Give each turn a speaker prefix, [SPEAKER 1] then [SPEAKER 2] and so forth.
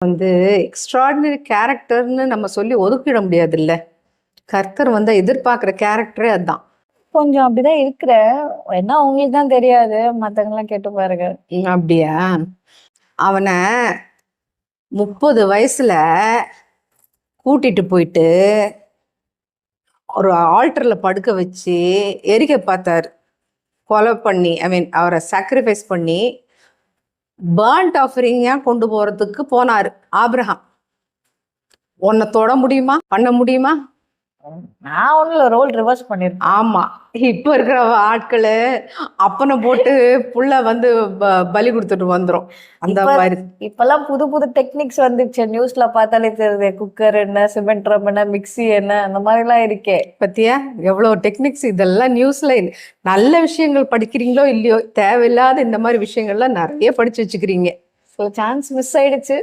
[SPEAKER 1] வந்து எக்ஸ்ட்ராடினரி கேரக்டர்னு நம்ம சொல்லி ஒதுக்கிட முடியாதுல்ல. கர்த்தர் வந்து எதிர்பார்க்குற கேரக்டரே அதுதான்.
[SPEAKER 2] கொஞ்சம் அப்படிதான் இருக்கிற. என்ன உங்களுக்கு தான் தெரியாது. மத்தவங்கலாம் கேட்டு பாருங்க.
[SPEAKER 1] அப்படியா? அவன 30 வயசுல கூட்டிட்டு போயிட்டு ஒரு ஆல்டர்ல படுக்க வச்சு எரிக்க பார்த்தாரு. கொலை பண்ணி அவரை சாக்ரிஃபைஸ் பண்ணி பர்ன்ட் ஆஃபரிங்கா கொண்டு போறதுக்கு போனாரு ஆபிரகாம். உன்னை தொட முடியுமா? பண்ண முடியுமா?
[SPEAKER 2] நான் ஒண்ணுல ரோல் ரிவர்ஸ் பண்ணிருக்கேன்.
[SPEAKER 1] ஆமா, இப்ப இருக்கிற ஆட்கள் அப்பனை போட்டு புள்ள வந்து பலி கொடுத்துட்டு வந்துரும். அந்த மாதிரி
[SPEAKER 2] இப்பெல்லாம் புது புது டெக்னிக்ஸ் வந்துச்சு. நியூஸ்ல பார்த்தாலே தெரியுது. குக்கர் என்ன, சிமெண்ட் ட்ரம் என்ன, மிக்ஸி என்ன, அந்த மாதிரி எல்லாம் இருக்கே.
[SPEAKER 1] பத்தியா எவ்வளவு டெக்னிக்ஸ். இதெல்லாம் நியூஸ்ல நல்ல விஷயங்கள் படிக்கிறீங்களோ இல்லையோ, தேவையில்லாத இந்த மாதிரி விஷயங்கள்லாம் நிறைய படிச்சு வச்சுக்கிறீங்க.
[SPEAKER 2] சான்ஸ் மிஸ் ஆயிடுச்சு.